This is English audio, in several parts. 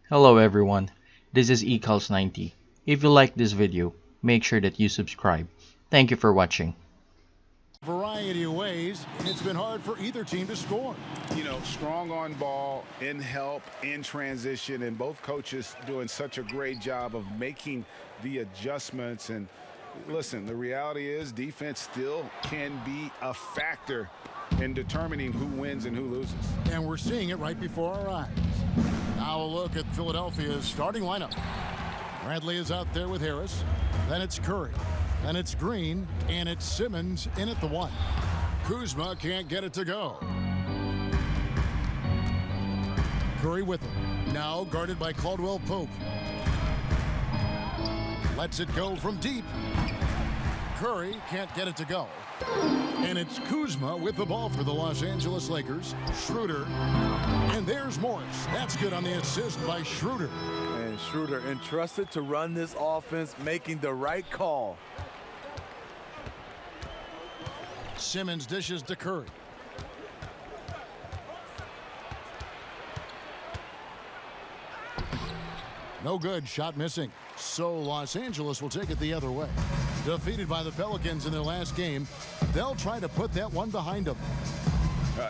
Hello everyone, this is eCals90. If you like this video, make sure that you subscribe. Thank you for watching. Variety of ways, it's been hard for either team to score. You know, strong on ball, in help, in transition, and both coaches doing such a great job of making the adjustments. And listen, the reality is defense still can be a factor in determining who wins and who loses. And we're seeing it right before our eyes. Now a look at Philadelphia's starting lineup. Bradley is out there with Harris. Then it's Curry. Then it's Green. And it's Simmons in at the 1. Kuzma can't get it to go. Curry with him. Now guarded by Caldwell Pope. Lets it go from deep. Curry can't get it to go. And it's Kuzma with the ball for the Los Angeles Lakers. Schroeder. And there's Morris. That's good on the assist by Schroeder. And Schroeder entrusted to run this offense, making the right call. Simmons dishes to Curry. No good. Shot missing. So Los Angeles will take it the other way. Defeated by the Pelicans in their last game, they'll try to put that one behind them.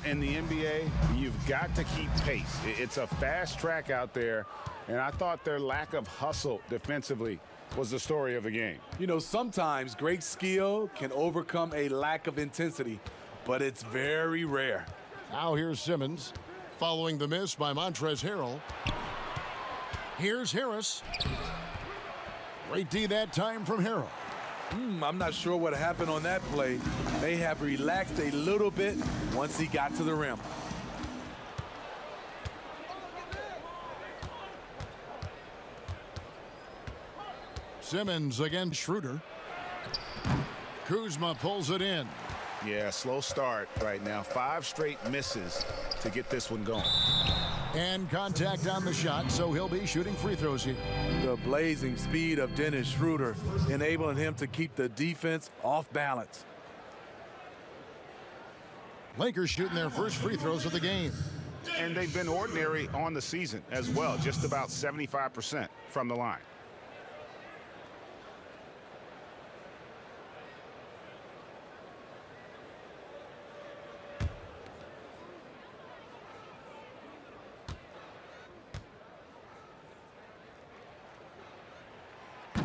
In the NBA, you've got to keep pace. It's a fast track out there, and I thought their lack of hustle defensively was the story of the game. You know, sometimes great skill can overcome a lack of intensity, but it's very rare. Now here's Simmons, following the miss by Montrezl Harrell. Here's Harris. Great D that time from Harrell. I'm not sure what happened on that play. May have relaxed a little bit once he got to the rim. Simmons against Schroeder. Kuzma pulls it in. Yeah, slow start right now. 5 straight misses to get this one going. And contact on the shot, so he'll be shooting free throws here. The blazing speed of Dennis Schroeder enabling him to keep the defense off balance. Lakers shooting their first free throws of the game. And they've been ordinary on the season as well, just about 75% from the line.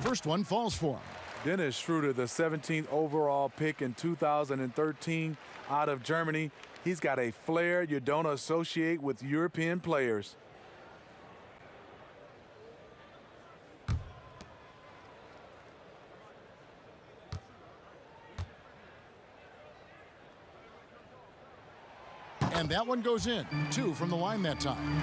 First one falls for him. Dennis Schroeder, the 17th overall pick in 2013 out of Germany. He's got a flair you don't associate with European players. And that one goes in. 2 from the line that time.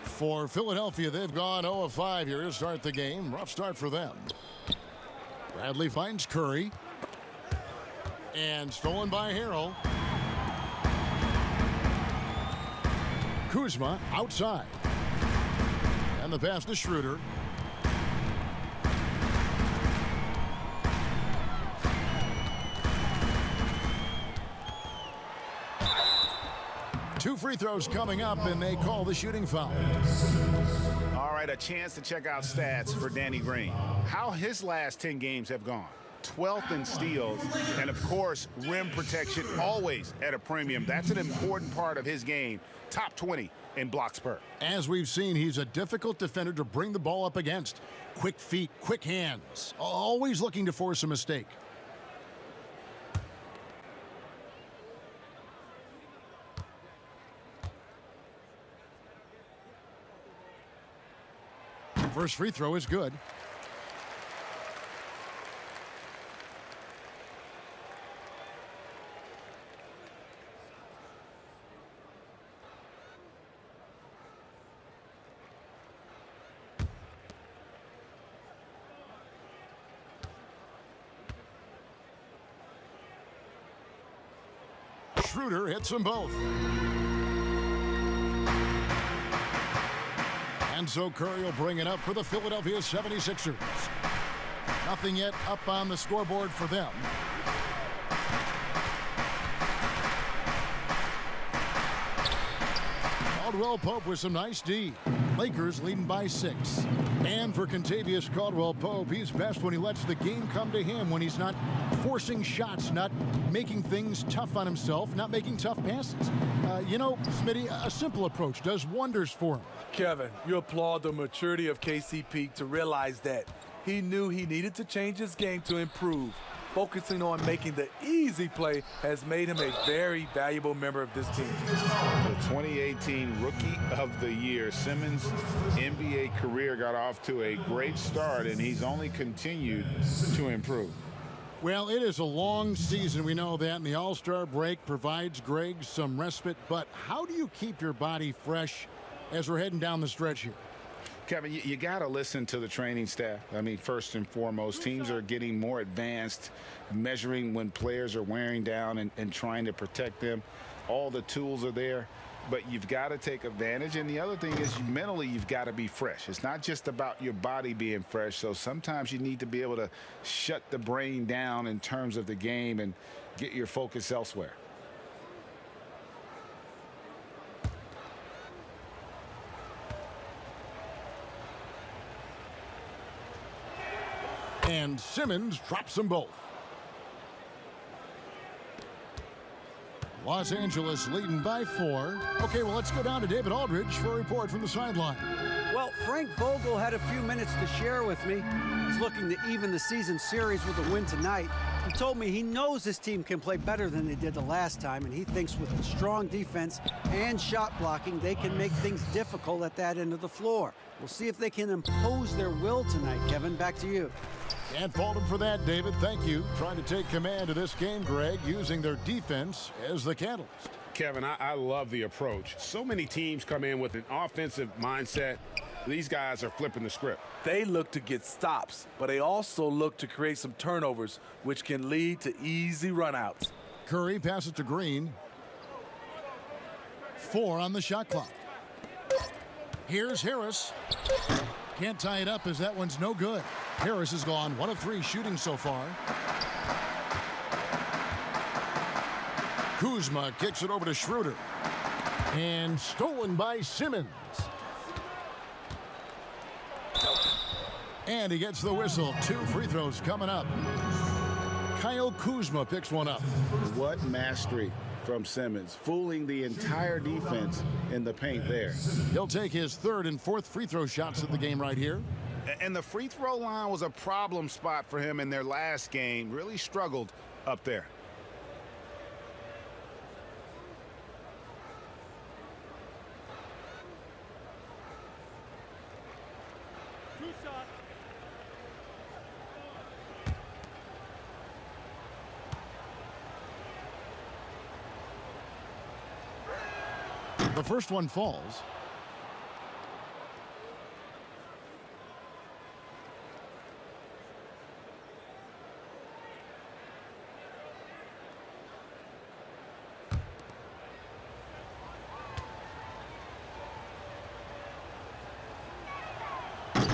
For Philadelphia, they've gone 0 of 5 here to start the game. Rough start for them. Bradley finds Curry. And stolen by Harrell. Kuzma outside. And the pass to Schroeder. Two free throws coming up, and they call the shooting foul. All right, a chance to check out stats for Danny Green. How his last 10 games have gone. 12th in steals, and of course, rim protection always at a premium. That's an important part of his game. Top 20 in blocks per. As we've seen, he's a difficult defender to bring the ball up against. Quick feet, quick hands, always looking to force a mistake. First free throw is good. Schroeder hits them both. And so Curry will bring it up for the Philadelphia 76ers. Nothing yet up on the scoreboard for them. Caldwell Pope with some nice D. Lakers leading by 6. And for Kentavious Caldwell Pope, he's best when he lets the game come to him, when he's not forcing shots, not making things tough on himself, not making tough passes. You know, Smitty, a simple approach does wonders for him. Kevin, you applaud the maturity of KCP to realize that. He knew he needed to change his game to improve. Focusing on making the easy play has made him a very valuable member of this team. The 2018 Rookie of the Year, Simmons' NBA career got off to a great start, and he's only continued to improve. Well, it is a long season, we know that, and the All-Star break provides Greg some respite. But how do you keep your body fresh as we're heading down the stretch here? Kevin, you got to listen to the training staff. I mean, first and foremost, teams are getting more advanced, measuring when players are wearing down and trying to protect them. All the tools are there, but you've got to take advantage. And the other thing is, mentally, you've got to be fresh. It's not just about your body being fresh. So sometimes you need to be able to shut the brain down in terms of the game and get your focus elsewhere. And Simmons drops them both. Los Angeles leading by 4. Okay, well, let's go down to David Aldridge for a report from the sideline. Well, Frank Vogel had a few minutes to share with me. He's looking to even the season series with a win tonight. He told me he knows his team can play better than they did the last time, and he thinks with the strong defense and shot blocking, they can make things difficult at that end of the floor. We'll see if they can impose their will tonight. Kevin, back to you. Can't fault him for that, David. Thank you. Trying to take command of this game, Greg, using their defense as the catalyst. Kevin, I love the approach. So many teams come in with an offensive mindset. These guys are flipping the script. They look to get stops, but they also look to create some turnovers, which can lead to easy runouts. Curry passes to Green. 4 on the shot clock. Here's Harris. Can't tie it up as that one's no good. Harris has gone 1 of 3 shooting so far. Kuzma kicks it over to Schroeder. And stolen by Simmons. And he gets the whistle. 2 free throws coming up. Kyle Kuzma picks one up. What mastery from Simmons, fooling the entire defense in the paint there. He'll take his 3rd and 4th free throw shots of the game right here. And the free throw line was a problem spot for him in their last game. Really struggled up there. The first one falls.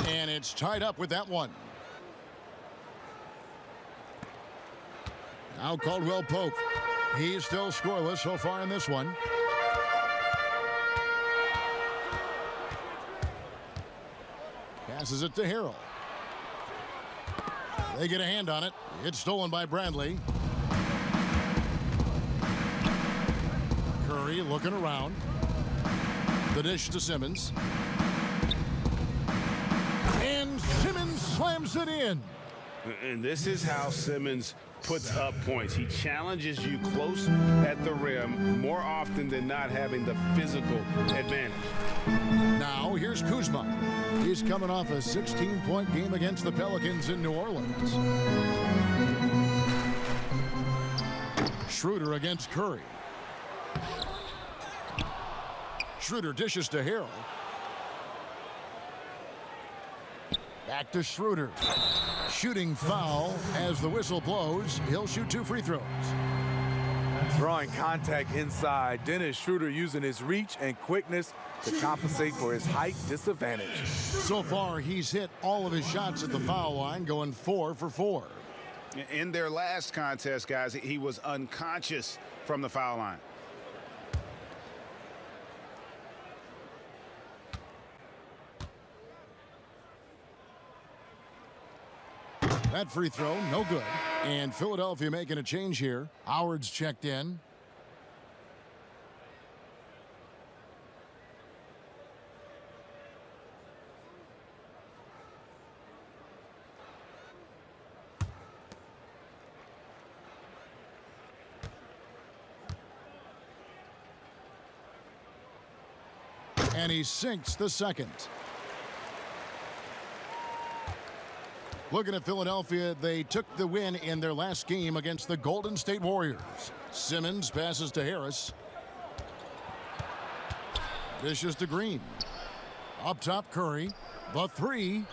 And it's tied up with that one. Now Caldwell Pope. He's still scoreless so far in this one. Passes it to Harrell. They get a hand on it. It's stolen by Bradley. Curry looking around. The dish to Simmons. And Simmons slams it in. And this is how Simmons puts up points. He challenges you close at the rim more often than not, having the physical advantage. Now here's Kuzma. He's coming off a 16-point game against the Pelicans in New Orleans. Schroeder against Curry. Schroeder dishes to Harrell. Back to Schroeder. Shooting foul as the whistle blows. He'll shoot 2 free throws. Drawing contact inside. Dennis Schroeder using his reach and quickness to compensate for his height disadvantage. So far, he's hit all of his shots at the foul line, going 4 for 4. In their last contest, guys, he was unconscious from the foul line. That free throw, no good. And Philadelphia making a change here. Howard's checked in. And he sinks the second. Looking at Philadelphia, they took the win in their last game against the Golden State Warriors. Simmons passes to Harris. Dishes to Green. Up top, Curry. The three.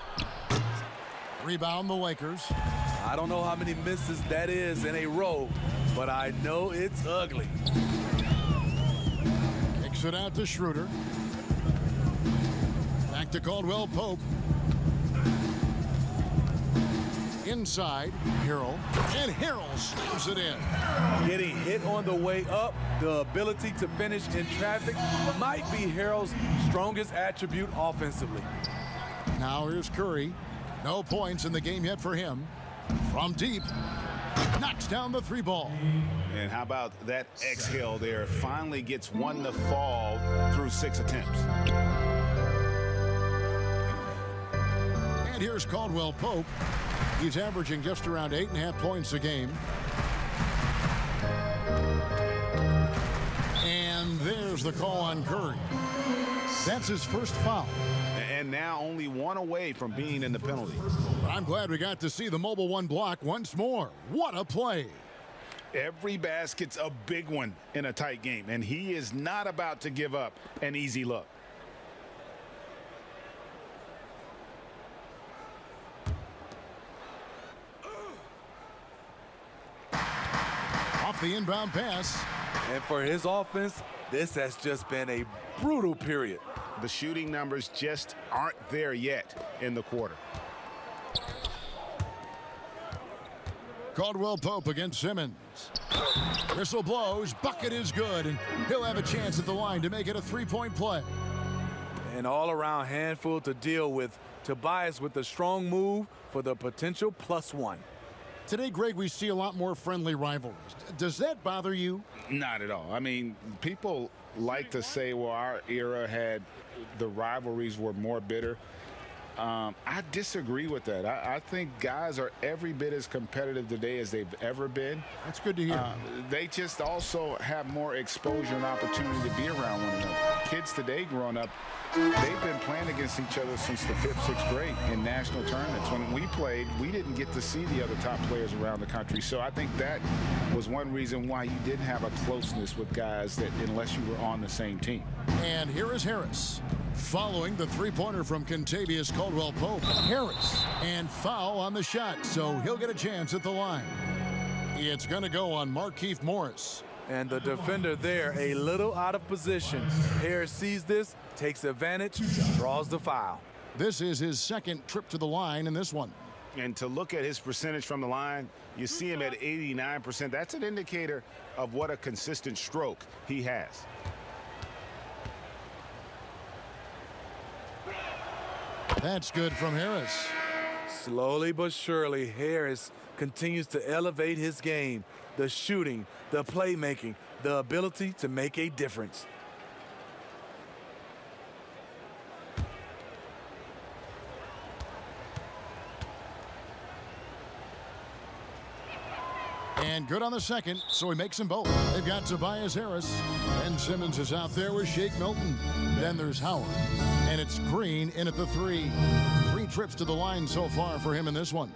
Rebound the Lakers. I don't know how many misses that is in a row, but I know it's ugly. Kicks it out to Schroeder. Back to Caldwell Pope. Inside, Harrell. And Harrell slams it in. Getting hit on the way up, the ability to finish in traffic might be Harrell's strongest attribute offensively. Now here's Curry. No points in the game yet for him. From deep. Knocks down the three ball. And how about that exhale there? Finally gets one to fall through 6 attempts. And here's Caldwell Pope. He's averaging just around 8.5 points a game. And there's the call on Curry. That's his first foul. And now only one away from being in the penalty. I'm glad we got to see the mobile one block once more. What a play. Every basket's a big one in a tight game, and he is not about to give up an easy look. Off the inbound pass. And for his offense, this has just been a brutal period. The shooting numbers just aren't there yet in the quarter. Caldwell Pope against Simmons. Whistle blows, bucket is good, and he'll have a chance at the line to make it a three-point play. An all-around handful to deal with. Tobias with a strong move for the potential +1. Today, Greg, we see a lot more friendly rivalries. Does that bother you? Not at all. I mean, people like to say, well, our era had the rivalries were more bitter. I disagree with that. I think guys are every bit as competitive today as they've ever been. That's good to hear. They just also have more exposure and opportunity to be around one another. Kids today growing up, they've been playing against each other since the 5th, 6th grade in national tournaments. When we played, we didn't get to see the other top players around the country. So I think that was one reason why you didn't have a closeness with guys that unless you were on the same team. And here is Harris. Following the three-pointer from Contavious Caldwell Pope. Harris. And foul on the shot, so he'll get a chance at the line. It's going to go on Markieff Morris. And the defender there a little out of position. Harris sees this, takes advantage, draws the foul. This is his second trip to the line in this one. And to look at his percentage from the line, you see him at 89%. That's an indicator of what a consistent stroke he has. That's good from Harris. Slowly but surely, Harris continues to elevate his game. The shooting, the playmaking, the ability to make a difference. And good on the second, so he makes them both. They've got Tobias Harris. And Simmons is out there with Shake Milton. Then there's Howard. And it's Green in at the three. 3 trips to the line so far for him in this one.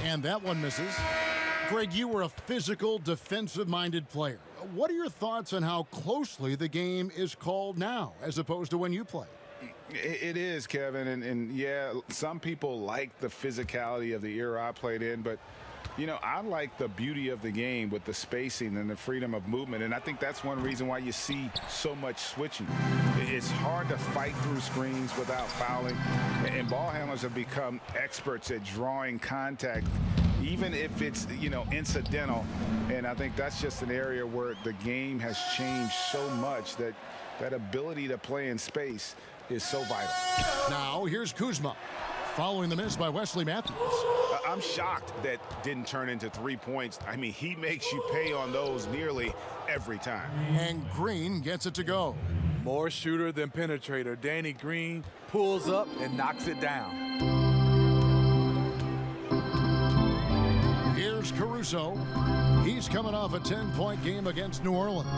And that one misses. Greg, you were a physical, defensive-minded player. What are your thoughts on how closely the game is called now as opposed to when you played? It is, Kevin, and yeah, some people like the physicality of the era I played in, but You know, I like the beauty of the game with the spacing and the freedom of movement, and I think that's one reason why you see so much switching. It's hard to fight through screens without fouling, and ball handlers have become experts at drawing contact, even if it's, you know, incidental. And I think that's just an area where the game has changed so much that that ability to play in space is so vital. Now here's Kuzma, following the miss by Wesley Matthews. I'm shocked that didn't turn into 3 points. I mean, he makes you pay on those nearly every time. And Green gets it to go. More shooter than penetrator. Danny Green pulls up and knocks it down. Here's Caruso. He's coming off a 10-point game against New Orleans.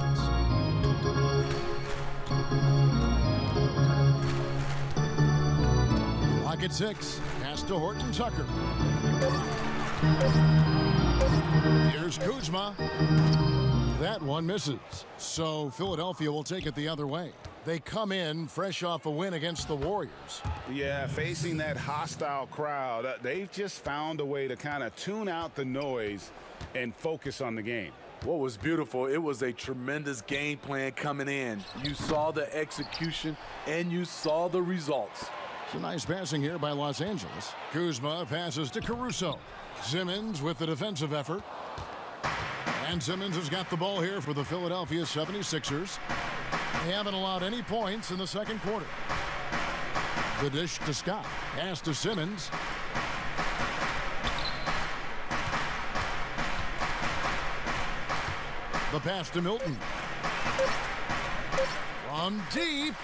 Clock at 6. Pass to Horton Tucker. Here's Kuzma. That one misses. So Philadelphia will take it the other way. They come in fresh off a win against the Warriors. Yeah, facing that hostile crowd, they've just found a way to kind of tune out the noise and focus on the game. What was beautiful, it was a tremendous game plan coming in. You saw the execution and you saw the results. It's a nice passing here by Los Angeles. Kuzma passes to Caruso. Simmons with the defensive effort. And Simmons has got the ball here for the Philadelphia 76ers. They haven't allowed any points in the second quarter. The dish to Scott. Pass to Simmons. The pass to Milton. From deep.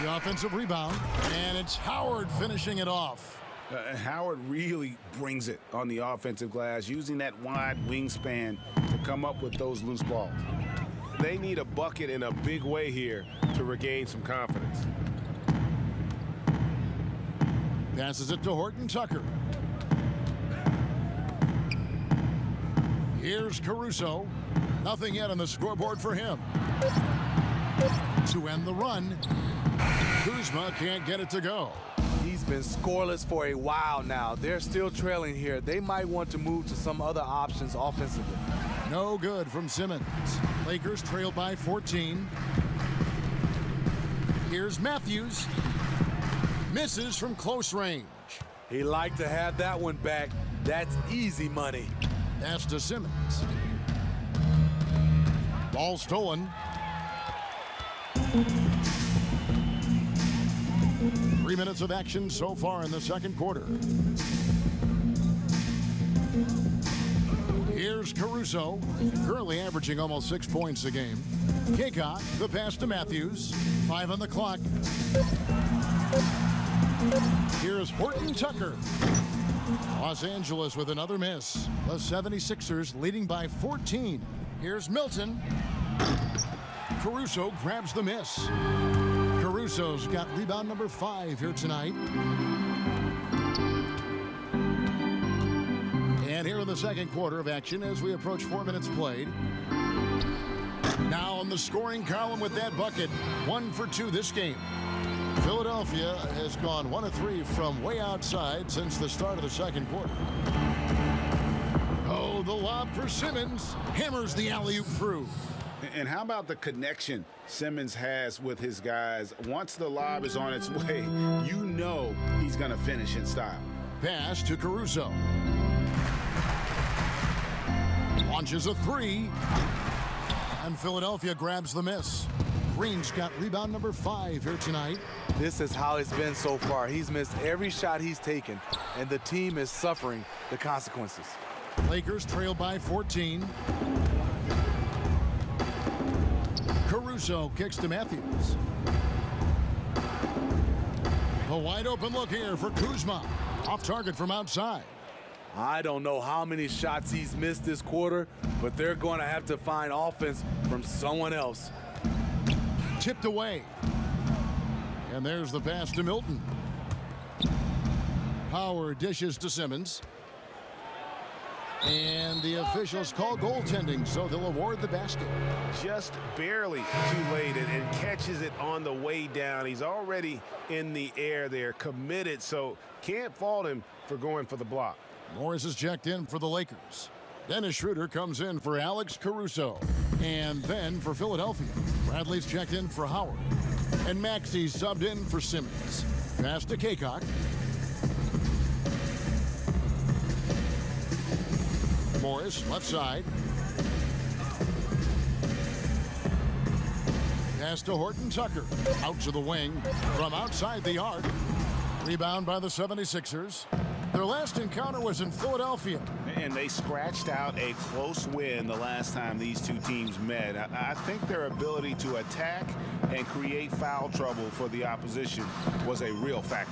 The offensive rebound. And it's Howard finishing it off. Howard really brings it on the offensive glass, using that wide wingspan to come up with those loose balls. They need a bucket in a big way here to regain some confidence. Passes it to Horton Tucker. Here's Caruso. Nothing yet on the scoreboard for him. To end the run, Kuzma can't get it to go. He's been scoreless for a while now. They're still trailing here. They might want to move to some other options offensively. No good from Simmons. Lakers trail by 14. Here's Matthews. Misses from close range. He liked to have that one back. That's easy money. Pass to Simmons. Ball stolen. 3 minutes of action so far in the second quarter. Here's Caruso, currently averaging almost 6 points a game. Kaycott, the pass to Matthews. 5 on the clock. Here's Horton Tucker. Los Angeles with another miss. The 76ers leading by 14. Here's Milton. Caruso grabs the miss. Caruso's got rebound number 5 here tonight. And here in the second quarter of action as we approach 4 minutes played. Now on the scoring column with that bucket. 1 for 2 this game. Philadelphia has gone 1 of 3 from way outside since the start of the second quarter. Oh, the lob for Simmons. Hammers the alley-oop through. And how about the connection Simmons has with his guys? Once the lob is on its way, you know he's going to finish in style. Pass to Caruso. Launches a 3. And Philadelphia grabs the miss. Green's got rebound number 5 here tonight. This is how it's been so far. He's missed every shot he's taken, and the team is suffering the consequences. Lakers trail by 14. Caruso kicks to Matthews. A wide open look here for Kuzma. Off target from outside. I don't know how many shots he's missed this quarter, but they're going to have to find offense from someone else. Tipped away. And there's the pass to Milton. Howard dishes to Simmons. And the officials call goaltending, so they'll award the basket. Just barely too late and catches it on the way down. He's already in the air there, committed, so can't fault him for going for the block. Morris is checked in for the Lakers. Dennis Schroeder comes in for Alex Caruso. And then for Philadelphia, Bradley's checked in for Howard. And Maxi's subbed in for Simmons. Pass to Kaycock. Morris, left side. Pass to Horton Tucker. Out to the wing from outside the arc. Rebound by the 76ers. Their last encounter was in Philadelphia. And they scratched out a close win the last time these two teams met. I think their ability to attack and create foul trouble for the opposition was a real factor.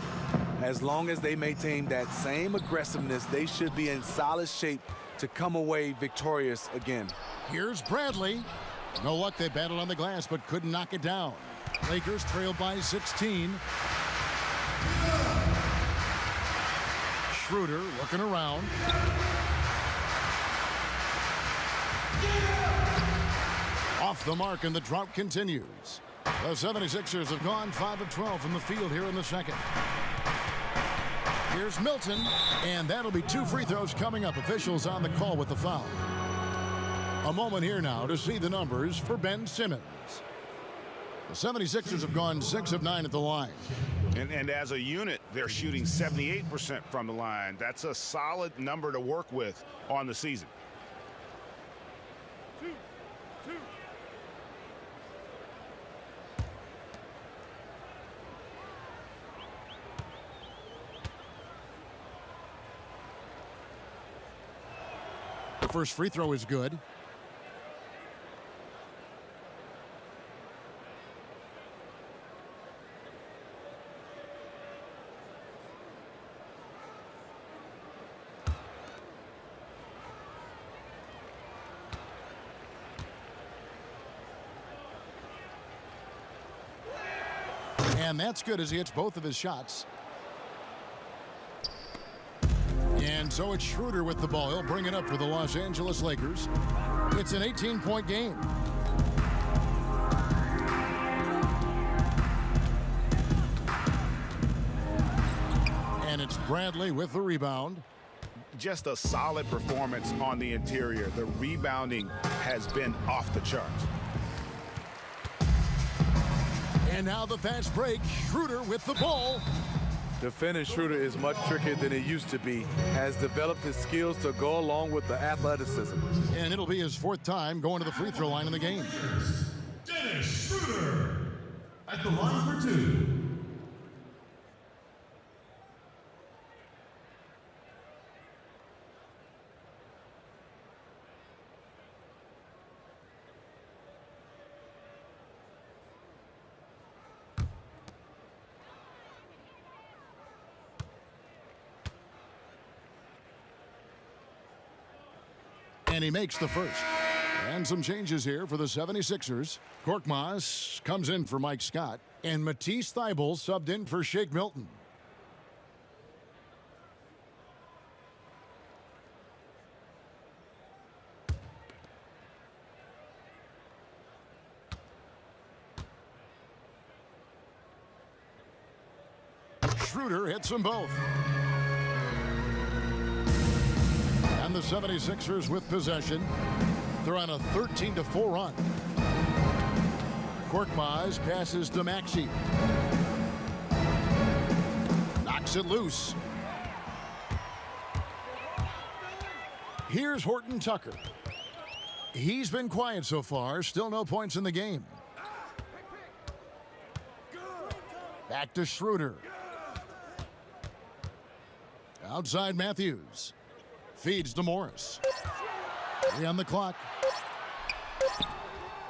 As long as they maintain that same aggressiveness, they should be in solid shape to come away victorious again. Here's Bradley. No luck, they battled on the glass but couldn't knock it down. Lakers trailed by 16. Schroeder looking around. Off the mark and the drought continues. The 76ers have gone 5 of 12 from the field here in the second. Here's Milton, and that'll be 2 free throws coming up. Officials on the call with the foul. A moment here now to see the numbers for Ben Simmons. The 76ers have gone 6 of 9 at the line. And as a unit, they're shooting 78% from the line. That's a solid number to work with on the season. The first free throw is good. And that's good as he hits both of his shots. And so it's Schroeder with the ball. He'll bring it up for the Los Angeles Lakers. It's an 18-point game. And it's Bradley with the rebound. Just a solid performance on the interior. The rebounding has been off the charts. And now the fast break. Schroeder with the ball. Defending Schroeder is much trickier than it used to be. Has developed his skills to go along with the athleticism. And it'll be his 4th time going to the free throw line in the game. Dennis Schroeder at the line for 2. And he makes the first. And some changes here for the 76ers. Korkmaz comes in for Mike Scott. And Matisse Thybulle subbed in for Shake Milton. Schroeder hits them both. And the 76ers with possession. They're on a 13-4 run. Korkmaz passes to Maxey. Knocks it loose. Here's Horton Tucker. He's been quiet so far. Still no points in the game. Back to Schroeder. Outside Matthews. Feeds to Morris. 3 on the clock.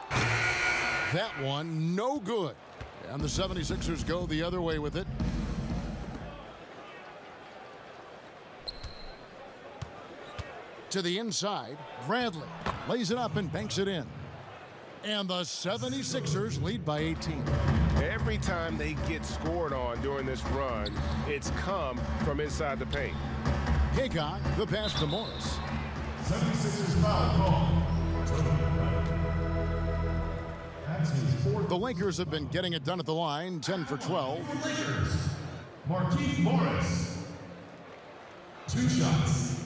That one, no good. And the 76ers go the other way with it. To the inside, Bradley lays it up and banks it in. And the 76ers lead by 18. Every time they get scored on during this run, it's come from inside the paint. Kaycock, the pass to Morris. 76ers foul call. That's his 4th. The Lakers have been getting it done at the line, 10 for 12. Lakers. Markieff Morris. 2 shots.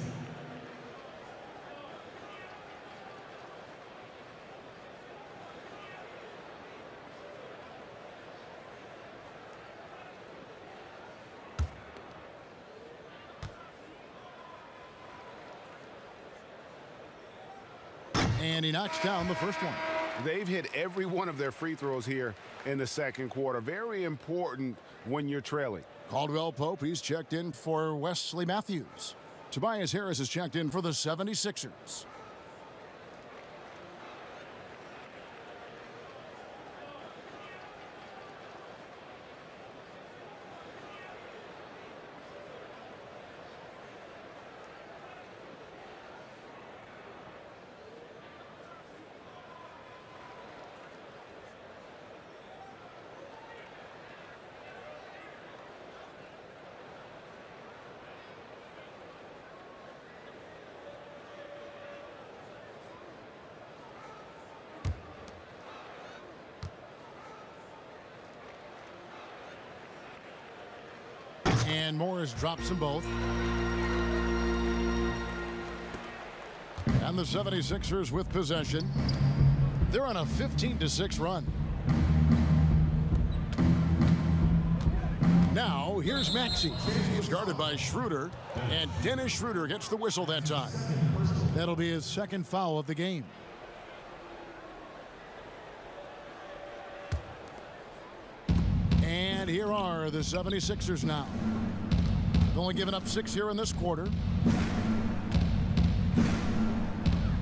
And he knocks down the first one. They've hit every one of their free throws here in the second quarter. Very important when you're trailing. Caldwell Pope, he's checked in for Wesley Matthews. Tobias Harris is checked in for the 76ers. And Morris drops them both. And the 76ers with possession. They're on a 15-6 run. Now, here's Maxey. He's guarded by Schroeder. And Dennis Schroeder gets the whistle that time. That'll be his second foul of the game. And here are the 76ers now. Only given up 6 here in this quarter.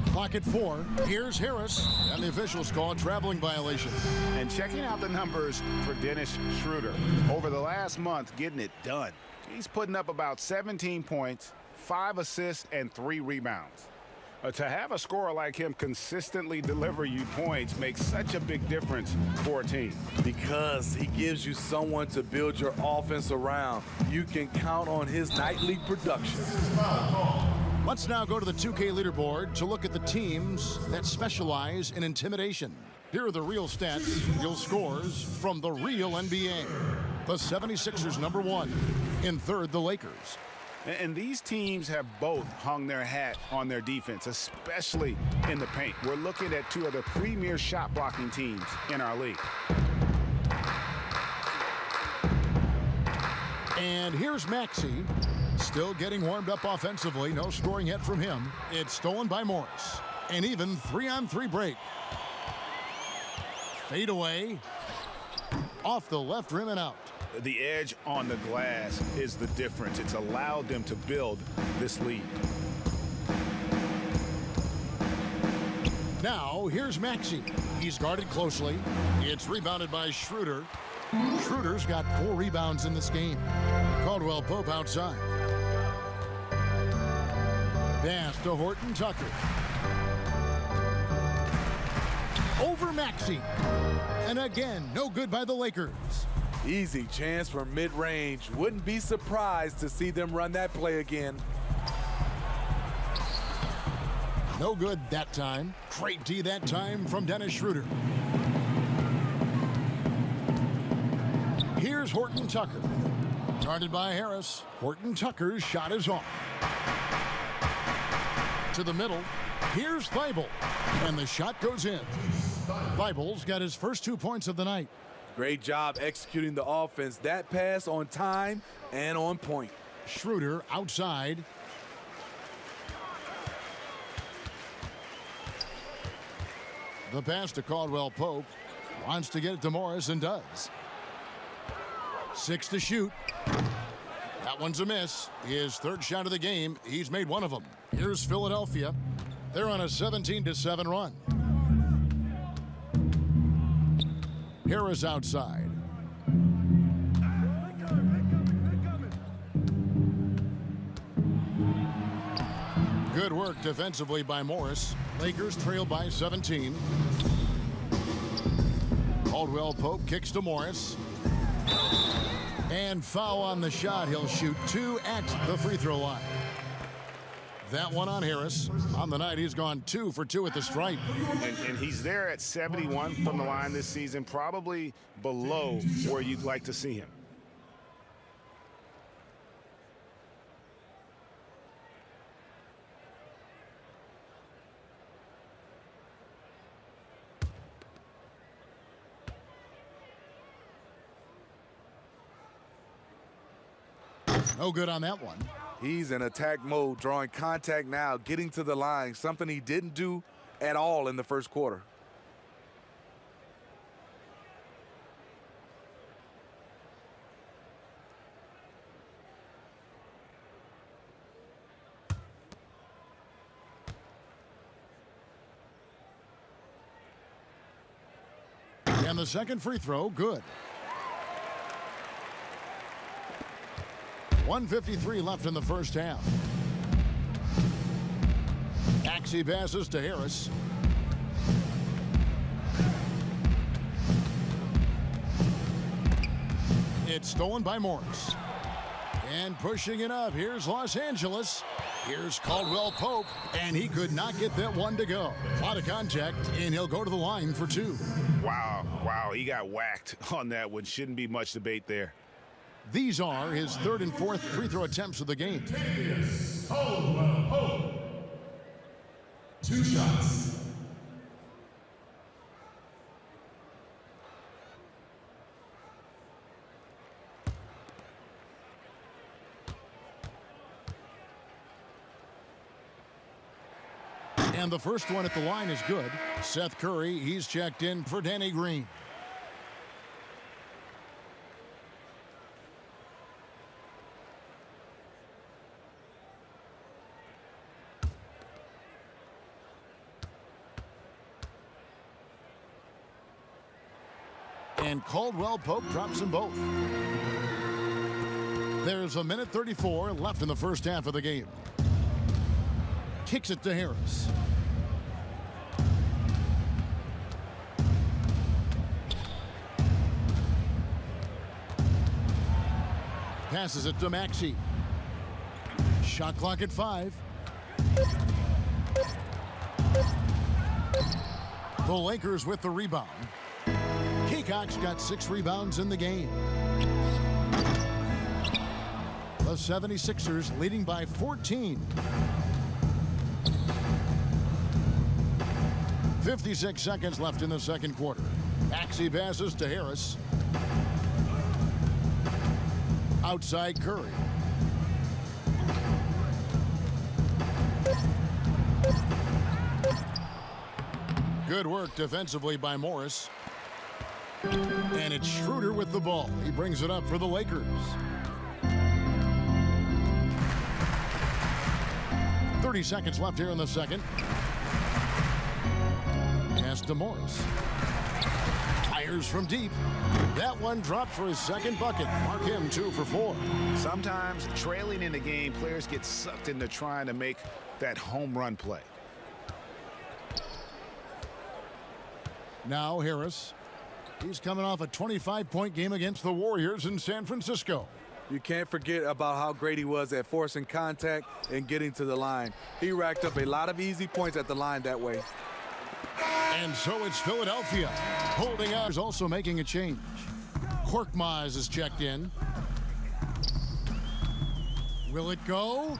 Clock at 4. Here's Harris. And the officials call a traveling violation. And checking out the numbers for Dennis Schroeder. Over the last month, getting it done. He's putting up about 17 points, 5 assists, and 3 rebounds. To have a scorer like him consistently deliver you points makes such a big difference for a team. Because he gives you someone to build your offense around. You can count on his nightly production. Let's now go to the 2K leaderboard to look at the teams that specialize in intimidation. Here are the real stats, real scores from the real NBA. The 76ers number 1. In third, the Lakers. And these teams have both hung their hat on their defense, especially in the paint. We're looking at 2 of the premier shot blocking teams in our league. And here's Maxey, still getting warmed up offensively. No scoring yet from him. It's stolen by Morris. An even 3-on-3 break. Fade away. Off the left rim and out. The edge on the glass is the difference. It's allowed them to build this lead. Now, here's Maxey. He's guarded closely. It's rebounded by Schroeder. Schroeder's got 4 rebounds in this game. Caldwell Pope outside. Pass to Horton Tucker. Over Maxey. And again, no good by the Lakers. Easy chance for mid-range. Wouldn't be surprised to see them run that play again. No good that time. Great D that time from Dennis Schroeder. Here's Horton Tucker. Guarded by Harris. Horton Tucker's shot is off. To the middle. Here's Thibault. And the shot goes in. Thibault's got his first 2 points of the night. Great job executing the offense. That pass on time and on point. Schroeder outside. The pass to Caldwell Pope. Wants to get it to Morris and does. 6 to shoot. That one's a miss. His third shot of the game. He's made one of them. Here's Philadelphia. They're on a 17-7 run. Harris outside. Good work defensively by Morris. Lakers trail by 17. Caldwell Pope kicks to Morris. And foul on the shot. He'll shoot 2 at the free throw line. That one on Harris. On the night, he's gone 2 for 2 at the stripe. And he's there at 71 from the line this season, probably below where you'd like to see him. No good on that one. He's in attack mode, drawing contact now, getting to the line, something he didn't do at all in the first quarter. And the second free throw, good. 1:53 left in the first half. Maxey passes to Harris. It's stolen by Morris. And pushing it up, here's Los Angeles. Here's Caldwell Pope, and he could not get that one to go. A lot of contact, and he'll go to the line for two. Wow, he got whacked on that one. Shouldn't be much debate there. These are his third and fourth free throw attempts of the game. Caldwell Pope. 2 shots. And the first one at the line is good. Seth Curry, he's checked in for Danny Green. And Caldwell Pope drops them both. There's 1:34 left in the first half of the game. Kicks it to Harris. Passes it to Maxey. Shot clock at 5. The Lakers with the rebound. Kaycock's got 6 rebounds in the game. The 76ers leading by 14. 56 seconds left in the second quarter. Maxey passes to Harris. Outside Curry. Good work defensively by Morris. And it's Schroeder with the ball. He brings it up for the Lakers. 30 seconds left here in the second. Pass to Morris. Fires from deep. That one dropped for his second bucket. Mark him 2 for 4. Sometimes trailing in the game, players get sucked into trying to make that home run play. Now Harris. He's coming off a 25-point game against the Warriors in San Francisco. You can't forget about how great he was at forcing contact and getting to the line. He racked up a lot of easy points at the line that way. And so it's Philadelphia. Holding out is also making a change. Korkmaz is checked in. Will it go?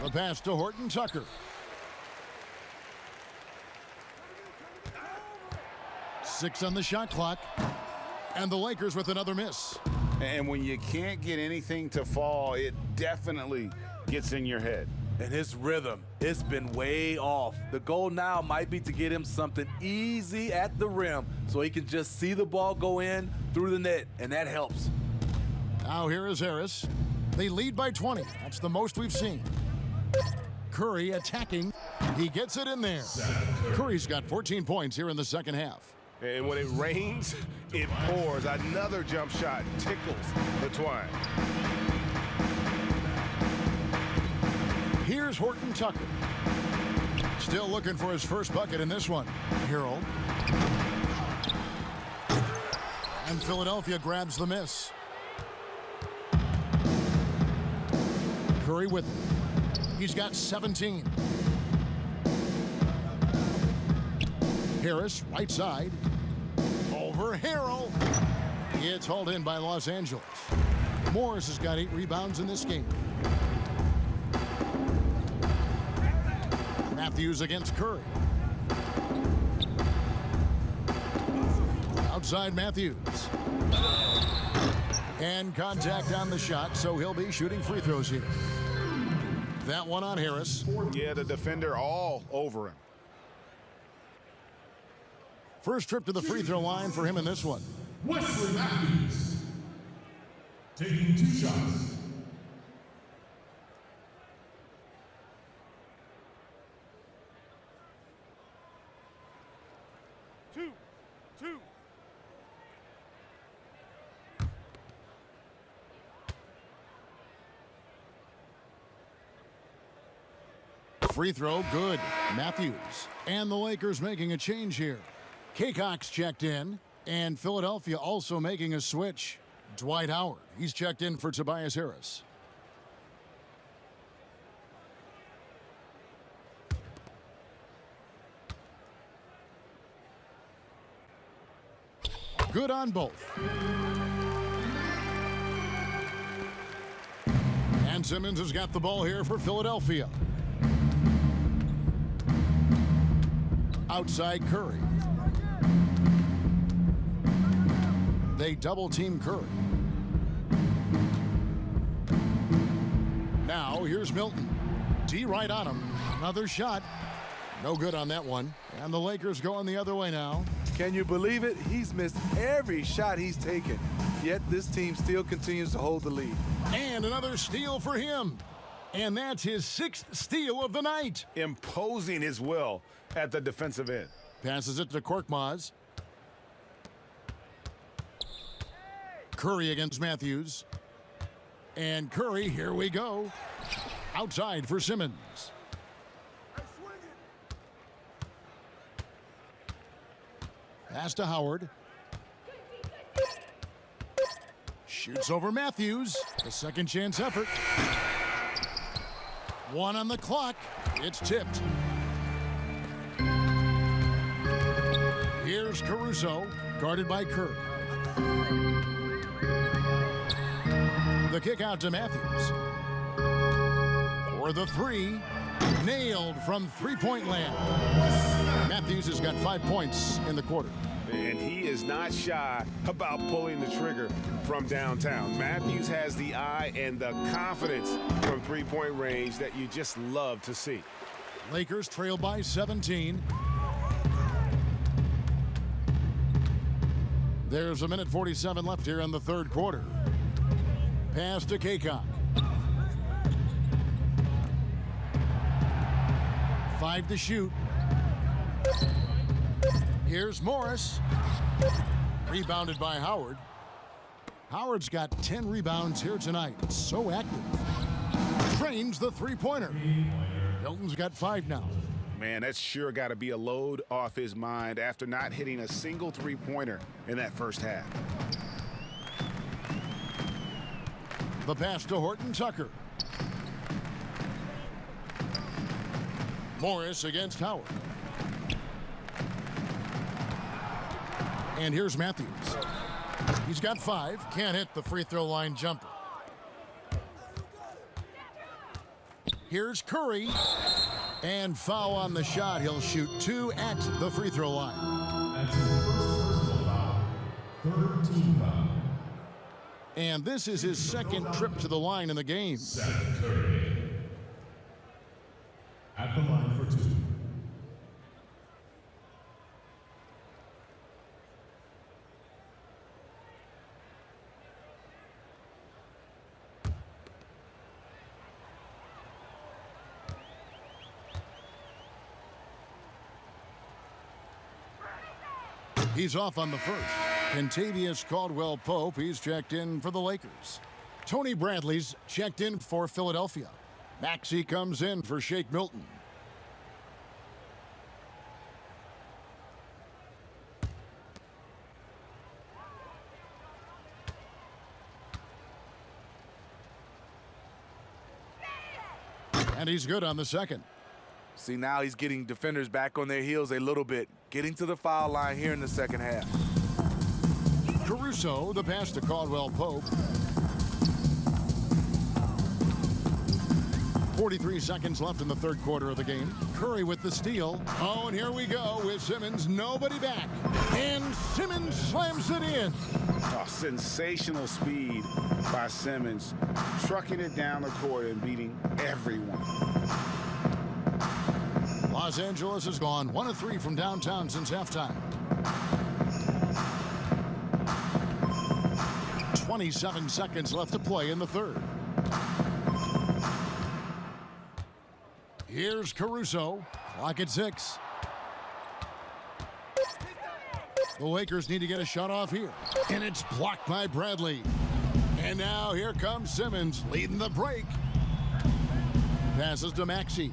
The pass to Horton Tucker. 6 on the shot clock. And the Lakers with another miss. And when you can't get anything to fall, it definitely gets in your head. And his rhythm, it's been way off. The goal now might be to get him something easy at the rim so he can just see the ball go in through the net, and that helps. Now here is Harris. They lead by 20. That's the most we've seen. Curry attacking. He gets it in there. Curry's got 14 points here in the second half. And when it rains, it pours. Another jump shot tickles the twine. Here's Horton Tucker. Still looking for his first bucket in this one. Harrell. And Philadelphia grabs the miss. Curry with it. He's got 17. Harris, right side. Over Harrell. It's hauled in by Los Angeles. Morris has got 8 rebounds in this game. Matthews against Curry. Outside Matthews. And contact on the shot, so he'll be shooting free throws here. That one on Harris. Yeah, the defender all over him. First trip to the free throw line for him in this one. Wesley Matthews. Taking 2 shots. Two. Free throw, good. Matthews. And the Lakers making a change here. Kaycock's checked in, and Philadelphia also making a switch. Dwight Howard, he's checked in for Tobias Harris. Good on both. And Simmons has got the ball here for Philadelphia. Outside Curry. They double team Curry. Now here's Milton. D right on him. Another shot. No good on that one. And the Lakers going the other way now. Can you believe it? He's missed every shot he's taken. Yet this team still continues to hold the lead. And another steal for him. And that's his 6th steal of the night. Imposing his will at the defensive end. Passes it to Korkmaz. Curry against Matthews. And Curry, here we go. Outside for Simmons. Pass to Howard. Shoots over Matthews. A second chance effort. 1 on the clock. It's tipped. Here's Caruso, guarded by Curry. The kick out to Matthews. For the 3. Nailed from three-point land. Matthews has got 5 points in the quarter. And he is not shy about pulling the trigger from downtown. Matthews has the eye and the confidence from three-point range that you just love to see. Lakers trail by 17. There's 1:47 left here in the third quarter. Pass to Kaycock. 5 to shoot. Here's Morris. Rebounded by Howard. Howard's got 10 rebounds here tonight. So active. Trains the three-pointer. Hilton's got 5 now. Man, that's sure got to be a load off his mind after not hitting a single three-pointer in that first half. The pass to Horton Tucker. Morris against Howard. And here's Matthews. He's got 5. Can't hit the free throw line jumper. Here's Curry. And foul on the shot. He'll shoot 2 at the free throw line. That's his first personal foul. Third team foul. And this is his second trip to the line in the game. Seth Curry. At the line for 2. He's off on the first. Kentavious Caldwell-Pope, he's checked in for the Lakers. Tony Bradley's checked in for Philadelphia. Maxey comes in for Shake Milton. And he's good on the second. See, now he's getting defenders back on their heels a little bit, getting to the foul line here in the second half. Caruso, the pass to Caldwell-Pope. 43 seconds left in the third quarter of the game. Curry with the steal. Oh, and here we go with Simmons. Nobody back. And Simmons slams it in. Oh, sensational speed by Simmons. Trucking it down the court and beating everyone. Los Angeles has gone 1 of 3 from downtown since halftime. 27 seconds left to play in the third. Here's Caruso. Clock at 6. The Lakers need to get a shot off here. And it's blocked by Bradley. And now here comes Simmons leading the break. Passes to Maxey.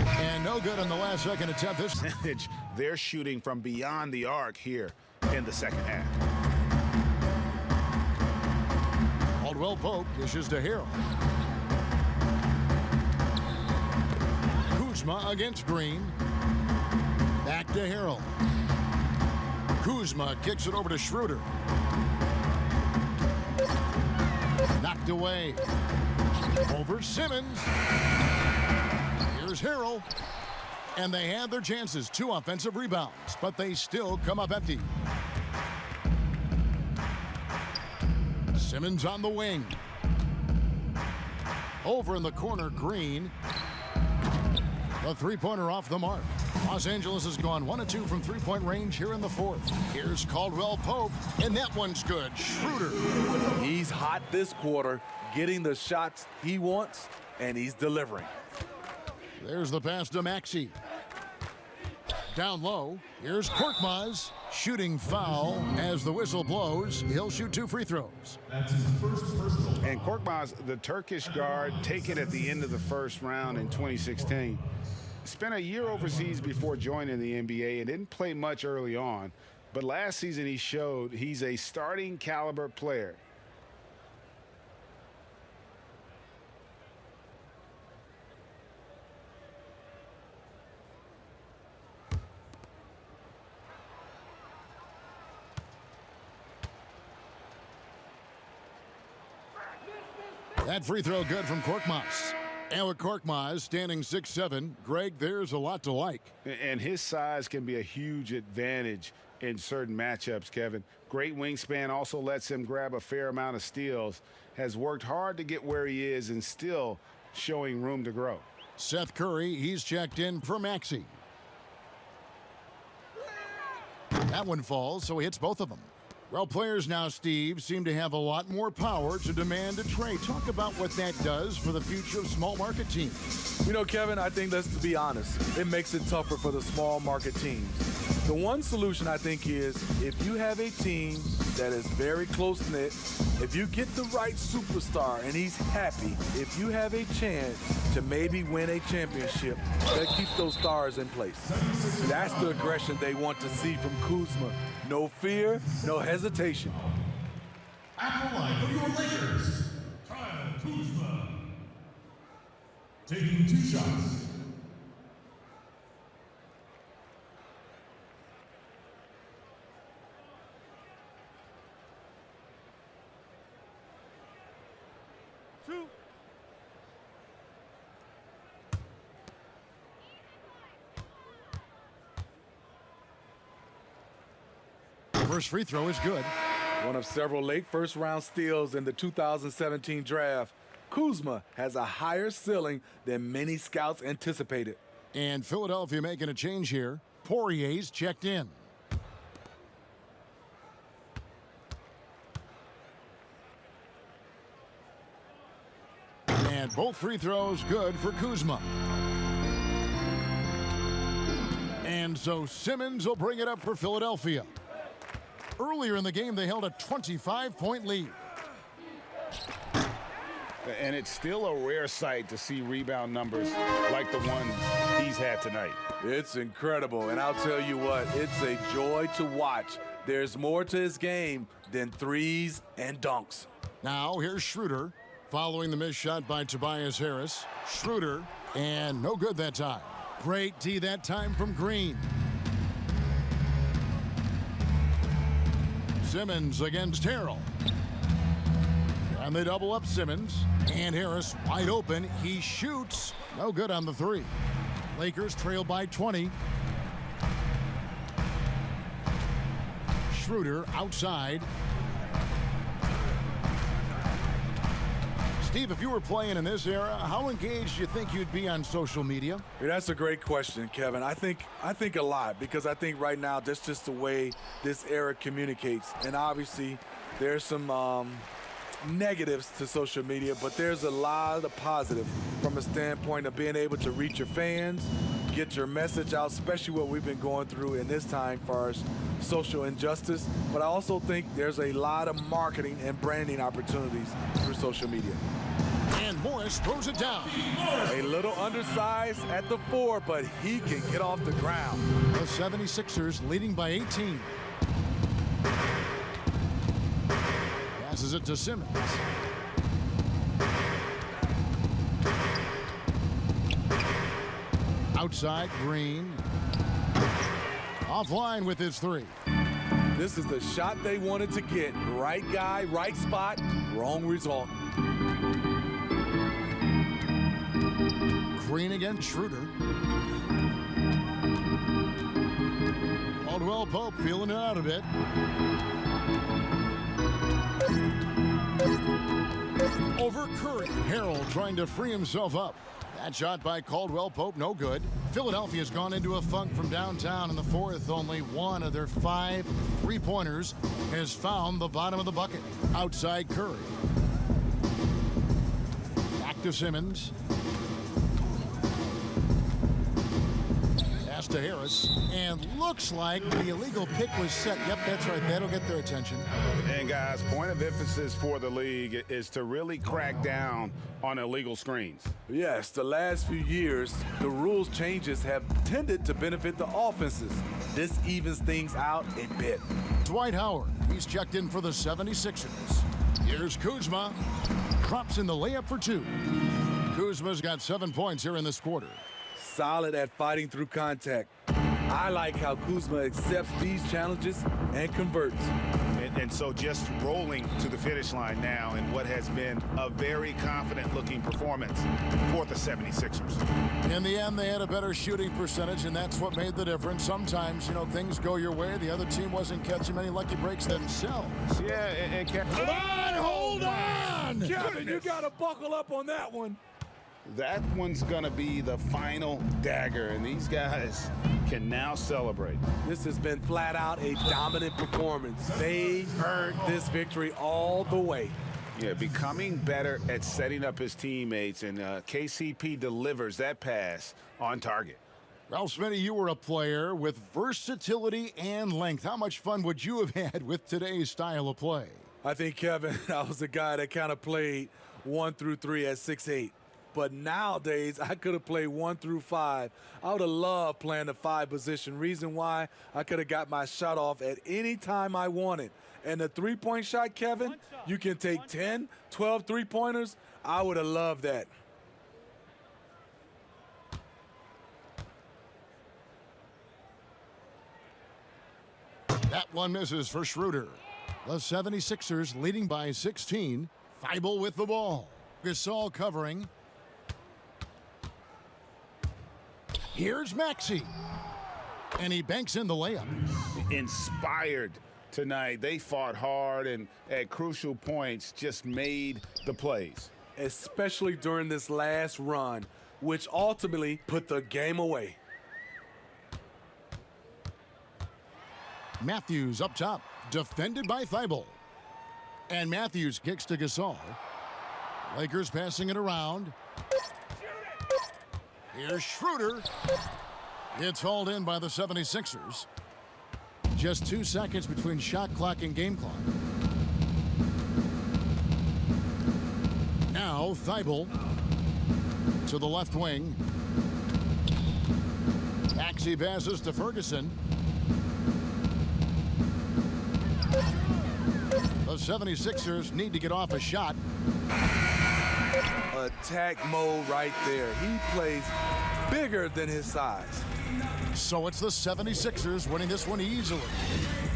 And no good on the last second attempt. This They're shooting from beyond the arc here in the second half. Caldwell Pope dishes to Harrell. Kuzma against Green. Back to Harrell. Kuzma kicks it over to Schroeder. Knocked away. Over Simmons. Here's Harrell. And they had their chances. 2 offensive rebounds, but they still come up empty. Simmons on the wing. Over in the corner, Green. The three-pointer off the mark. Los Angeles has gone 1 of 2 from three-point range here in the fourth. Here's Caldwell Pope, and that one's good. Schroeder. He's hot this quarter, getting the shots he wants, and he's delivering. There's the pass to Maxey. Down low, here's Korkmaz. Shooting foul as the whistle blows. He'll shoot 2 free throws. That's his first personal. And Korkmaz, the Turkish guard, taken at the end of the first round in 2016. Spent a year overseas before joining the NBA and didn't play much early on. But last season he showed he's a starting caliber player. That free throw good from Korkmaz. And with Korkmaz standing 6'7", Greg, there's a lot to like. And his size can be a huge advantage in certain matchups, Kevin. Great wingspan also lets him grab a fair amount of steals. Has worked hard to get where he is and still showing room to grow. Seth Curry, he's checked in for Maxey. That one falls, so he hits both of them. Well, players now, Steve, seem to have a lot more power to demand a trade. Talk about what that does for the future of small market teams. You know, Kevin, I think let's be honest. It makes it tougher for the small market teams. The one solution, I think, is if you have a team that is very close-knit, if you get the right superstar and he's happy, if you have a chance to maybe win a championship, that keeps those stars in place. That's the aggression they want to see from Kuzma. No fear, no hesitation. At the line for your Lakers, Kyle Kuzma. Taking 2 shots. First free throw is good. One of several late first-round steals in the 2017 draft, Kuzma has a higher ceiling than many scouts anticipated. And Philadelphia making a change here. Poirier's checked in. And both free throws good for Kuzma. And so Simmons will bring it up for Philadelphia. Earlier in the game, they held a 25-point lead. And it's still a rare sight to see rebound numbers like the ones he's had tonight. It's incredible, and I'll tell you what, it's a joy to watch. There's more to his game than threes and dunks. Now here's Schroeder, following the missed shot by Tobias Harris. Schroeder, and no good that time. Great D that time from Green. Simmons against Harrell. And they double up Simmons. And Harris wide open. He shoots. No good on the 3. Lakers trail by 20. Schroeder outside. Steve, if you were playing in this era, how engaged do you think you'd be on social media? That's a great question, Kevin. I think a lot, because I think right now that's just the way this era communicates. And obviously there's some negatives to social media, but there's a lot of positive from a standpoint of being able to reach your fans, get your message out, especially what we've been going through in this time for our social injustice. But I also think there's a lot of marketing and branding opportunities through social media. And Morris throws it down. A little undersized at the 4, but he can get off the ground. The 76ers leading by 18. Passes it to Simmons. Outside, Green. Offline with his 3. This is the shot they wanted to get. Right guy, right spot, wrong result. Green against Schroeder. Caldwell Pope feeling it out a bit. Over Curry. Harrell trying to free himself up. That shot by Caldwell Pope, no good. Philadelphia's gone into a funk from downtown in the 4th. Only one of their 5 3-pointers has found the bottom of the bucket. Outside Curry. Back to Simmons. Pass to Harris. And looks like the illegal pick was set. Yep, that's right. That'll get their attention. And guys, point of emphasis for the league is to really crack down on illegal screens. Yes, the last few years, the rules changes have tended to benefit the offenses. This evens things out a bit. Dwight Howard, he's checked in for the 76ers. Here's Kuzma. Drops in the layup for 2. Kuzma's got 7 points here in this quarter. Solid at fighting through contact. I like how Kuzma accepts these challenges and converts. And so just rolling to the finish line now in what has been a very confident-looking performance for the 76ers. In the end, they had a better shooting percentage, and that's what made the difference. Sometimes, things go your way. The other team wasn't catching many lucky breaks themselves. Yeah, and Hold on! Kevin, you got to buckle up on that one. that one's going to be the final dagger, and these guys can now celebrate. This has been flat out a dominant performance. They earned this victory all the way. Yeah, becoming better at setting up his teammates, and KCP delivers that pass on target. Ralph Smitty, you were a player with versatility and length. How much fun would you have had with today's style of play? I think, Kevin, I was a guy that kind of played 1 through 3 at 6'8". But nowadays, I could have played 1 through 5. I would have loved playing the 5 position. Reason why, I could have got my shot off at any time I wanted. And the three-point shot, Kevin, you can take 10, 12 three-pointers. I would have loved that. That one misses for Schroeder. The 76ers leading by 16. Thibault with the ball. Gasol covering. Here's Maxey. And he banks in the layup. Inspired tonight. They fought hard and at crucial points just made the plays. Especially during this last run, which ultimately put the game away. Matthews up top, defended by Thibault. And Matthews kicks to Gasol. Lakers passing it around. Here's Schroeder. It's hauled in by the 76ers. Just 2 seconds between shot clock and game clock. Now Thibault to the left wing. Maxey passes to Ferguson. The 76ers need to get off a shot. Attack mode right there. He plays bigger than his size. So it's the 76ers winning this one easily.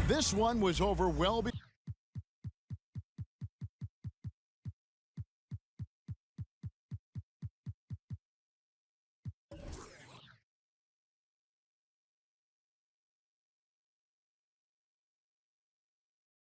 This one was over well before.